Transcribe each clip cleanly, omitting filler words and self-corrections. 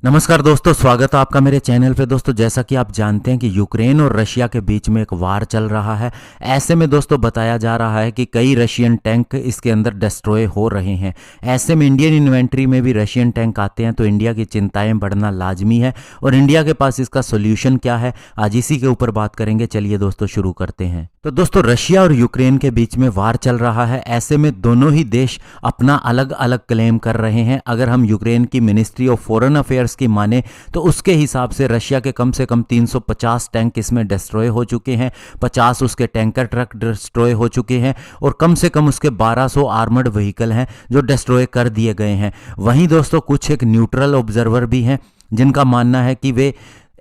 नमस्कार दोस्तों, स्वागत है आपका मेरे चैनल पे। दोस्तों, जैसा कि आप जानते हैं कि यूक्रेन और रशिया के बीच में एक वार चल रहा है। ऐसे में दोस्तों बताया जा रहा है कि कई रशियन टैंक इसके अंदर डिस्ट्रॉय हो रहे हैं। ऐसे में इंडियन इन्वेंट्री में भी रशियन टैंक आते हैं तो इंडिया की चिंताएं बढ़ना लाजमी है। और इंडिया के पास इसका सोल्यूशन क्या है, आज इसी के ऊपर बात करेंगे। चलिए दोस्तों शुरू करते हैं। तो दोस्तों, रशिया और यूक्रेन के बीच में वार चल रहा है। ऐसे में दोनों ही देश अपना अलग अलग क्लेम कर रहे हैं। अगर हम यूक्रेन की मिनिस्ट्री ऑफ फॉरेन अफेयर्स की माने तो उसके हिसाब से रशिया के कम से कम 350 टैंक इसमें डिस्ट्रॉय हो चुके हैं, 50 उसके टैंकर ट्रक डिस्ट्रॉय हो चुके हैं और कम से कम उसके 1200 आर्मर्ड व्हीकल हैं जो डिस्ट्रॉय कर दिए गए हैं। वहीं दोस्तों कुछ एक न्यूट्रल ऑब्जर्वर भी हैं जिनका मानना है कि वे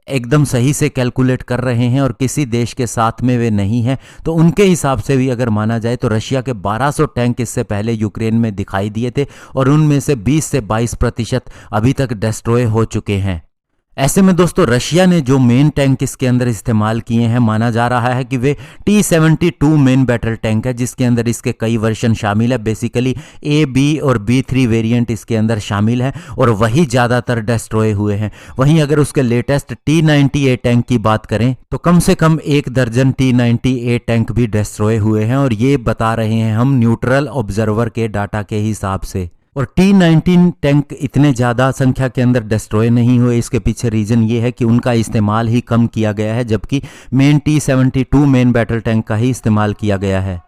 एकदम सही से कैलकुलेट कर रहे हैं और किसी देश के साथ में वे नहीं हैं। तो उनके हिसाब से भी अगर माना जाए तो रशिया के 1200 टैंक इससे पहले यूक्रेन में दिखाई दिए थे और उनमें से 20 से 22% अभी तक डिस्ट्रॉय हो चुके हैं। ऐसे में दोस्तों रशिया ने जो मेन टैंक इसके अंदर इस्तेमाल किए हैं, माना जा रहा है कि वे T-72 मेन बैटल टैंक है जिसके अंदर इसके कई वर्जन शामिल है। बेसिकली A, B और B3 वेरिएंट इसके अंदर शामिल है और वही ज़्यादातर डिस्ट्रॉय हुए हैं। वहीं अगर उसके लेटेस्ट T-90A टैंक की बात करें तो कम से कम 1 दर्जन T-90A टैंक भी डिस्ट्रॉय हुए हैं और ये बता रहे हैं हम न्यूट्रल ऑब्जर्वर के डाटा के हिसाब से। और T-19 टैंक इतने ज़्यादा संख्या के अंदर डिस्ट्रॉय नहीं हुए, इसके पीछे रीज़न ये है कि उनका इस्तेमाल ही कम किया गया है, जबकि main T-72 main battle tank का ही इस्तेमाल किया गया है।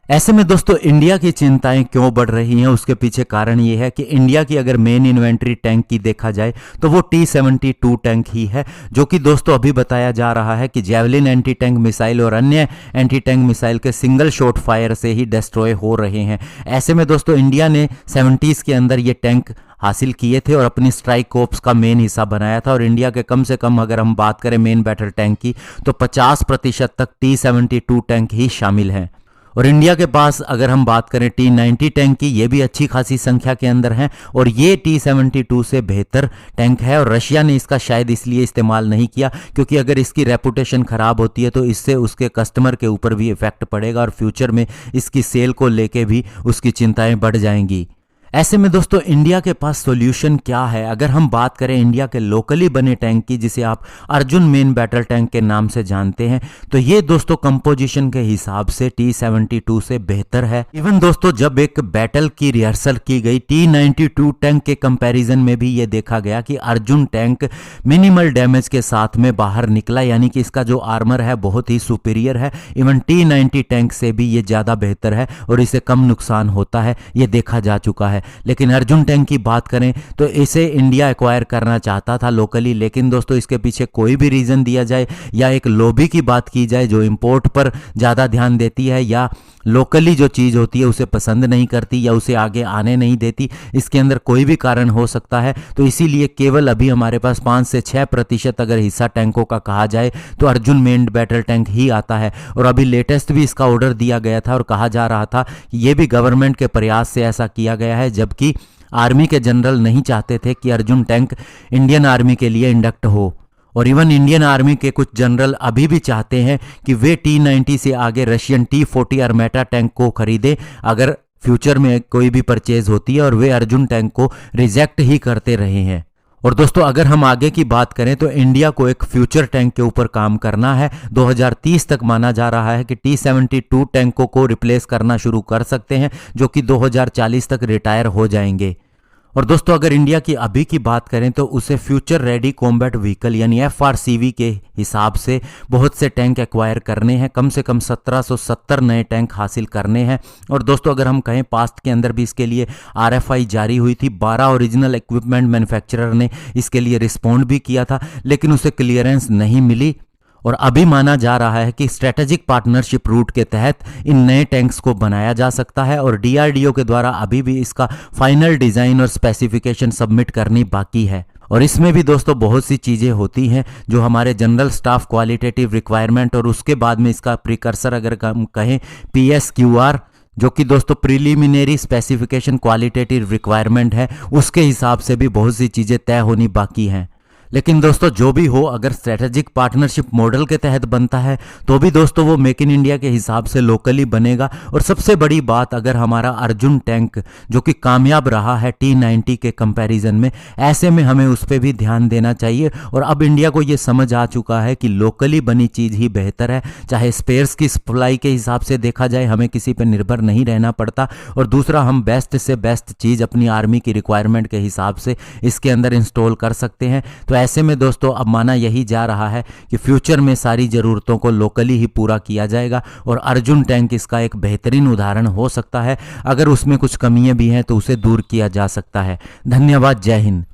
ऐसे में दोस्तों इंडिया की चिंताएं क्यों बढ़ रही हैं, उसके पीछे कारण ये है कि इंडिया की अगर मेन इन्वेंट्री टैंक की देखा जाए तो वो T-72 टैंक ही है, जो कि दोस्तों अभी बताया जा रहा है कि जेवलिन एंटी टैंक मिसाइल और अन्य एंटी टैंक मिसाइल के सिंगल शॉट फायर से ही डिस्ट्रॉय हो रहे हैं। ऐसे में दोस्तों इंडिया ने 70s के अंदर ये टैंक हासिल किए थे और अपनी स्ट्राइक कोर्प्स का मेन हिस्सा बनाया था। और इंडिया के कम से कम अगर हम बात करें मेन बैटल टैंक की तो 50% तक T-72 टैंक ही शामिल हैं। और इंडिया के पास अगर हम बात करें T-90 टैंक की, ये भी अच्छी खासी संख्या के अंदर हैं और ये T-72 से बेहतर टैंक है। और रशिया ने इसका शायद इसलिए इस्तेमाल नहीं किया क्योंकि अगर इसकी रेपुटेशन ख़राब होती है तो इससे उसके कस्टमर के ऊपर भी इफेक्ट पड़ेगा और फ्यूचर में इसकी सेल को लेके भी उसकी चिंताएं बढ़ जाएंगी। ऐसे में दोस्तों इंडिया के पास सॉल्यूशन क्या है, अगर हम बात करें इंडिया के लोकली बने टैंक की जिसे आप अर्जुन मेन बैटल टैंक के नाम से जानते हैं, तो ये दोस्तों कंपोजिशन के हिसाब से T-72 से बेहतर है। इवन दोस्तों जब एक बैटल की रिहर्सल की गई T-92 टैंक के कंपैरिजन में भी ये देखा गया कि अर्जुन टैंक मिनिमल डैमेज के साथ में बाहर निकला, यानी कि इसका जो आर्मर है बहुत ही सुपीरियर है। इवन T-90 टैंक से भी ये ज़्यादा बेहतर है और इसे कम नुकसान होता है, ये देखा जा चुका है। लेकिन अर्जुन टैंक की बात करें तो इसे इंडिया एक्वायर करना चाहता था लोकली, लेकिन दोस्तों इसके पीछे कोई भी रीज़न दिया जाए या एक लॉबी की बात की जाए जो इंपोर्ट पर ज़्यादा ध्यान देती है या लोकली जो चीज़ होती है उसे पसंद नहीं करती या उसे आगे आने नहीं देती, इसके अंदर कोई भी कारण हो सकता है। तो इसीलिए केवल अभी हमारे पास 5 से 6% अगर हिस्सा टैंकों का कहा जाए तो अर्जुन मेन बैटल टैंक ही आता है। और अभी लेटेस्ट भी इसका ऑर्डर दिया गया था और कहा जा रहा था कि ये भी गवर्नमेंट के प्रयास से ऐसा किया गया है, जबकि आर्मी के जनरल नहीं चाहते थे कि अर्जुन टैंक इंडियन आर्मी के लिए इंडक्ट हो। और इवन इंडियन आर्मी के कुछ जनरल अभी भी चाहते हैं कि वे T-90 से आगे रशियन T-40 अर्मेटा टैंक को खरीदे अगर फ्यूचर में कोई भी परचेज होती है, और वे अर्जुन टैंक को रिजेक्ट ही करते रहे हैं। और दोस्तों अगर हम आगे की बात करें तो इंडिया को एक फ्यूचर टैंक के ऊपर काम करना है। 2030 तक माना जा रहा है कि T-72 टैंकों को रिप्लेस करना शुरू कर सकते हैं, जो कि 2040 तक रिटायर हो जाएंगे। और दोस्तों अगर इंडिया की अभी की बात करें तो उसे फ्यूचर रेडी कॉम्बैट व्हीकल यानी FRCV के हिसाब से बहुत से टैंक एक्वायर करने हैं, कम से कम 1770 नए टैंक हासिल करने हैं। और दोस्तों अगर हम कहें पास्ट के अंदर भी इसके लिए RFI जारी हुई थी, 12 ओरिजिनल इक्विपमेंट मैन्युफैक्चरर ने इसके लिए रिस्पॉन्ड भी किया था, लेकिन उसे क्लियरेंस नहीं मिली। और अभी माना जा रहा है कि स्ट्रेटेजिक पार्टनरशिप रूट के तहत इन नए टैंक्स को बनाया जा सकता है और DRDO के द्वारा अभी भी इसका फाइनल डिज़ाइन और स्पेसिफिकेशन सबमिट करनी बाकी है। और इसमें भी दोस्तों बहुत सी चीज़ें होती हैं जो हमारे जनरल स्टाफ क्वालिटेटिव रिक्वायरमेंट और उसके बाद में इसका प्रिकर्सर अगर हम कहें PSQR, जो कि दोस्तों प्रिलिमिनरी स्पेसिफिकेशन क्वालिटेटिव रिक्वायरमेंट है, उसके हिसाब से भी बहुत सी चीज़ें तय होनी बाकी हैं। लेकिन दोस्तों जो भी हो, अगर स्ट्रेटेजिक पार्टनरशिप मॉडल के तहत बनता है तो भी दोस्तों वो मेक इन इंडिया के हिसाब से लोकली बनेगा। और सबसे बड़ी बात, अगर हमारा अर्जुन टैंक जो कि कामयाब रहा है T90 के कंपैरिजन में, ऐसे में हमें उस पर भी ध्यान देना चाहिए। और अब इंडिया को ये समझ आ चुका है कि लोकली बनी चीज़ ही बेहतर है, चाहे स्पेयर्स की सप्लाई के हिसाब से देखा जाए, हमें किसी पर निर्भर नहीं रहना पड़ता। और दूसरा, हम बेस्ट से बेस्ट चीज़ अपनी आर्मी की रिक्वायरमेंट के हिसाब से इसके अंदर इंस्टॉल कर सकते हैं। तो ऐसे में दोस्तों अब माना यही जा रहा है कि फ्यूचर में सारी ज़रूरतों को लोकली ही पूरा किया जाएगा, और अर्जुन टैंक इसका एक बेहतरीन उदाहरण हो सकता है। अगर उसमें कुछ कमियां भी हैं तो उसे दूर किया जा सकता है। धन्यवाद। जय हिंद।